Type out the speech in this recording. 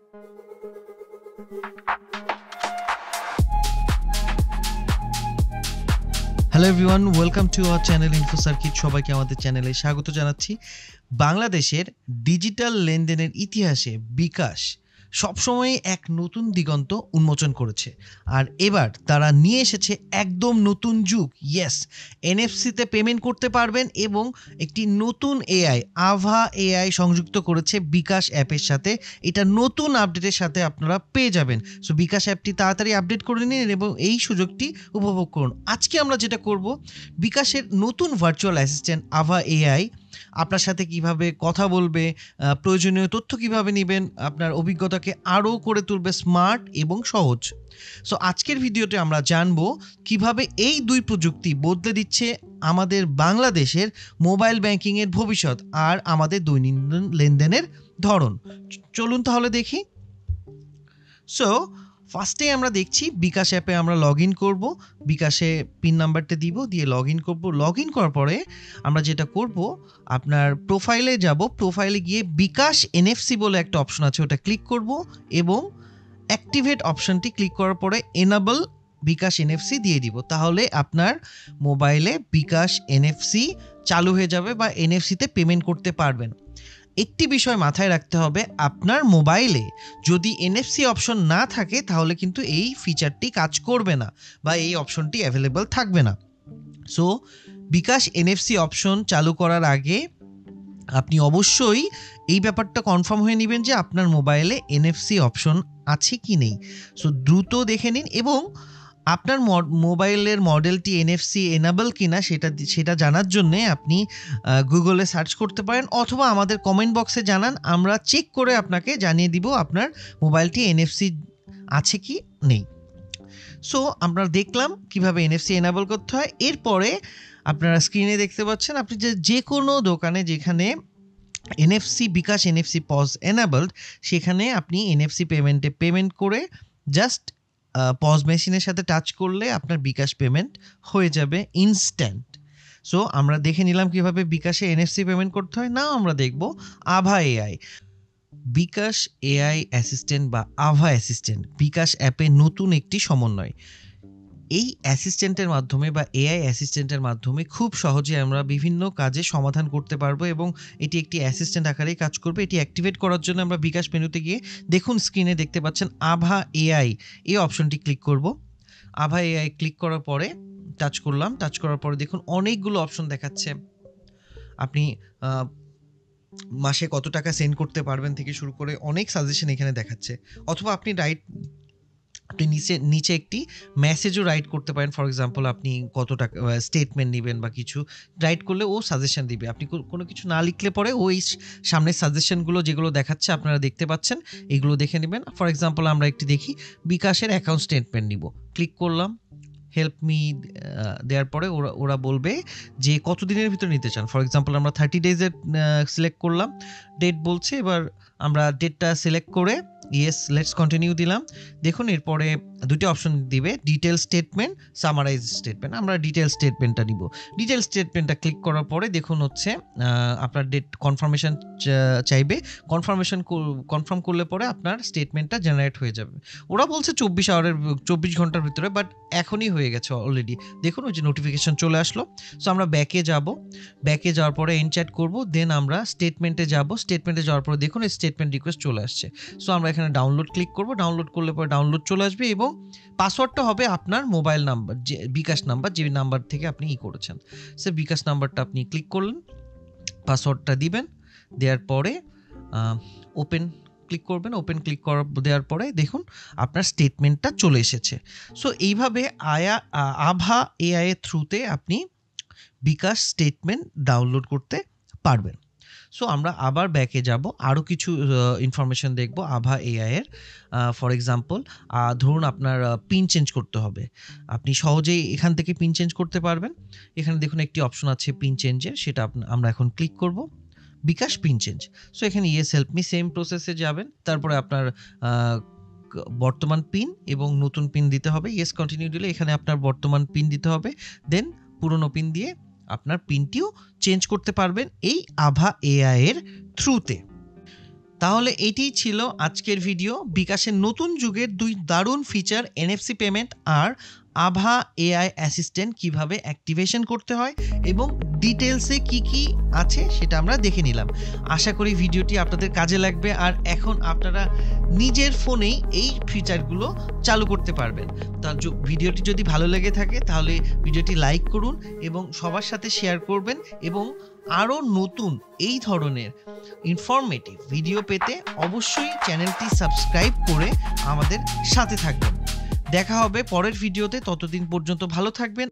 Hello everyone, welcome to our channel info circuit. সবাইকে আমাদের চ্যানেলে স্বাগত জানাচ্ছি। বাংলাদেশের ডিজিটাল লেনদেনের ইতিহাসে বিকাশ সবসময় এক নতুন দিগন্ত উন্মোচন করেছে, আর এবার তারা নিয়ে এসেছে একদম নতুন যুগ। ইয়েস, এনএফসিতে পেমেন্ট করতে পারবেন এবং একটি নতুন এআই আভা এআই সংযুক্ত করেছে বিকাশ অ্যাপের সাথে। এটা নতুন আপডেটের সাথে আপনারা পেয়ে যাবেন। সো বিকাশ অ্যাপটি তাড়াতাড়ি আপডেট করে নিন এবং এই সুযোগটি উপভোগ করুন। আজকে আমরা যেটা করব, বিকাশের নতুন ভার্চুয়াল অ্যাসিস্ট্যান্ট আভা এআই আপনার সাথে কিভাবে কথা বলবে, প্রয়োজনীয় তথ্য কিভাবে নেবেন, আপনার অভিজ্ঞতাকে আরও করে তুলবে স্মার্ট এবং সহজ। সো আজকের ভিডিওতে আমরা জানবো কিভাবে এই দুই প্রযুক্তি বদলে দিচ্ছে আমাদের বাংলাদেশের মোবাইল ব্যাংকিংয়ের ভবিষ্যৎ আর আমাদের দৈনন্দিন লেনদেনের ধরন। চলুন তাহলে দেখি। সো ফার্স্টে আমরা দেখছি বিকাশ অ্যাপে আমরা লগ ইন করবো, বিকাশে পিন নাম্বারটা দিব, দিয়ে লগ ইন করবো। লগ ইন করার পরে আমরা যেটা করব, আপনার প্রোফাইলে যাব, প্রোফাইলে গিয়ে বিকাশ এনএফসি বলে একটা অপশন আছে, ওটা ক্লিক করব এবং অ্যাক্টিভেট অপশনটি ক্লিক করার পরে এনাবল বিকাশ এনএফসি দিয়ে দিব। তাহলে আপনার মোবাইলে বিকাশ এনএফসি চালু হয়ে যাবে বা এনএফসিতে পেমেন্ট করতে পারবেন। একটি বিষয় মাথায় রাখতে হবে, আপনার মোবাইলে যদি এনএফসি অপশন না থাকে তাহলে কিন্তু এই ফিচারটি কাজ করবে না বা এই অপশনটি অ্যাভেলেবল থাকবে না। সো বিকাশ এনএফসি অপশন চালু করার আগে আপনি অবশ্যই এই ব্যাপারটা কনফার্ম হয়ে নেবেন যে আপনার মোবাইলে এনএফসি অপশন আছে কি নেই। সো দ্রুত দেখে নিন এবং আপনার মোবাইলের মডেলটি এনএফসি এনাবল কিনা সেটা জানার জন্যে আপনি গুগলে সার্চ করতে পারেন অথবা আমাদের কমেন্ট বক্সে জানান, আমরা চেক করে আপনাকে জানিয়ে দিব আপনার মোবাইলটি এনএফসি আছে কি নেই। সো আমরা দেখলাম কিভাবে এনএফসি এনাবল করতে হয়। এরপরে আপনারা স্ক্রিনে দেখতে পাচ্ছেন, আপনি যে কোনো দোকানে যেখানে এনএফসি বিকাশ এনএফসি পজ এনাবলড, সেখানে আপনি এনএফসি পেমেন্ট করে জাস্ট পজ মেশিনের সাথে টাচ করলে আপনার বিকাশ পেমেন্ট হয়ে যাবে ইনস্ট্যান্ট। সো আমরা দেখে নিলাম কিভাবে বিকাশে এনএফসি পেমেন্ট করতে হয়। নাও আমরা দেখব আভা এআই। বিকাশ এআই অ্যাসিস্ট্যান্ট বা আভা অ্যাসিস্ট্যান্ট বিকাশ অ্যাপে নতুন একটি সমন্বয়। এই অ্যাসিস্ট্যান্টের মাধ্যমে বা এআই অ্যাসিস্ট্যান্টের মাধ্যমে খুব সহজে আমরা বিভিন্ন কাজে সমাধান করতে পারবো এবং এটি একটি অ্যাসিস্ট্যান্ট আকারেই কাজ করবে। এটি অ্যাক্টিভেট করার জন্য আমরা বিকাশ মেনুতে গিয়ে দেখুন স্ক্রিনে দেখতে পাচ্ছেন আভা এআই, এই অপশনটি ক্লিক করব। আভা এআই ক্লিক করার পরে টাচ করলাম, টাচ করার পরে দেখুন অনেকগুলো অপশন দেখাচ্ছে। আপনি মাসে কত টাকা সেন্ড করতে পারবেন থেকে শুরু করে অনেক সাজেশন এখানে দেখাচ্ছে। অথবা আপনি নিচে একটি মেসেজও রাইট করতে পারেন। ফর এক্সাম্পল আপনি কত টাকা স্টেটমেন্ট নেবেন বা কিছু রাইট করলে ও সাজেশন দিবে। আপনি কোনো কিছু না লিখলে পরে ওই সামনের সাজেশনগুলো যেগুলো দেখাচ্ছে আপনারা দেখতে পাচ্ছেন, এগুলো দেখে নেবেন। ফর এক্সাম্পল আমরা একটি দেখি, বিকাশের অ্যাকাউন্ট স্টেটমেন্ট নিব, ক্লিক করলাম, হেল্প মি দেওয়ার পরে ওরা বলবে যে কত দিনের ভিতরে নিতে চান। ফর এক্সাম্পল আমরা 30 ডেজের সিলেক্ট করলাম, ডেট বলছে, এবার আমরা ডেটটা সিলেক্ট করে ইয়েস লেটস কন্টিনিউ দিলাম। দেখুন এরপরে দুটি অপশন দিবে, ডিটেল স্টেটমেন্ট, সামারাইজ স্টেটমেন্ট। আমরা ডিটেল স্টেটমেন্টটা নিব। ডিটেল স্টেটমেন্টটা ক্লিক করার পরে দেখুন হচ্ছে আপনার ডেট কনফার্মেশন চাইবে। কনফার্ম করলে পরে আপনার স্টেটমেন্টটা জেনারেট হয়ে যাবে। ওরা বলছে 24 ঘন্টার ভিতরে, বাট এখনই হয়ে গেছে অলরেডি। দেখুন ওই যে নোটিফিকেশন চলে আসলো। সো আমরা ব্যাকে যাওয়ার পরে এনচ্যাট করব, দেন আমরা স্টেটমেন্টে যাব। স্টেটমেন্টে যাওয়ার পরে দেখুন এই স্টেটমেন্ট রিকোয়েস্ট চলে আসছে। সো আমরা এখানে ডাউনলোড ক্লিক করব, ডাউনলোড করলে পরে ডাউনলোড চলে আসবে এবং পাসওয়ার্ডটা হবে আপনার মোবাইল নাম্বার, যে বিকাশ নাম্বার, যে নাম্বার থেকে আপনি করেছেন। সে বিকাশ নাম্বারটা আপনি ক্লিক করলেন, পাসওয়ার্ডটা দিবেন, দেওয়ার পরে ওপেন ক্লিক করবেন। ওপেন ক্লিক দেওয়ার পরে দেখুন আপনার স্টেটমেন্টটা চলে এসেছে। সো এইভাবে আভা এআই এর থ্রুতে আপনি বিকাশ স্টেটমেন্ট ডাউনলোড করতে পারবেন। সো আমরা আবার ব্যাকে যাব, আরও কিছু ইনফরমেশন দেখব আভা এআই এর। ফর এক্সাম্পল ধরুন আপনার পিন চেঞ্জ করতে হবে, আপনি সহজেই এখান থেকে পিন চেঞ্জ করতে পারবেন। এখানে দেখুন একটি অপশন আছে পিন চেঞ্জের, সেটা আমরা এখন ক্লিক করব, বিকাশ পিন চেঞ্জ। সো এখানে ইয়েস হেল্প মি, সেম প্রসেসে যাবেন, তারপরে আপনার বর্তমান পিন এবং নতুন পিন দিতে হবে। ইয়েস কন্টিনিউ দিলে এখানে আপনার বর্তমান পিন দিতে হবে, দেন পুরনো পিন দিয়ে আপনার পিনটিও চেঞ্জ করতে পারবেন এই আভা এআই এর থ্রুতে। তাহলে এটিই ছিল আজকের ভিডিও। বিকাশের নতুন যুগের দুই দারুণ ফিচার এনএফসি পেমেন্ট আর আভা এআই অ্যাসিস্ট্যান্ট কিভাবে অ্যাক্টিভেশন করতে হয় এবং ডিটেলসে কি আছে সেটা আমরা দেখে নিলাম। আশা করি ভিডিওটি আপনাদের কাজে লাগবে আর এখন আপনারা নিজের ফোনেই এই ফিচারগুলো চালু করতে পারবেন। তা ভিডিওটি যদি ভালো লেগে থাকে তাহলে ভিডিওটি লাইক করুন এবং সবার সাথে শেয়ার করবেন এবং আরও নতুন এই ধরনের ইনফরমেটিভ ভিডিও পেতে অবশ্যই চ্যানেলটি সাবস্ক্রাইব করে আমাদের সাথে থাকবেন। দেখা হবে পরের ভিডিওতে, ততদিন পর্যন্ত ভালো থাকবেন।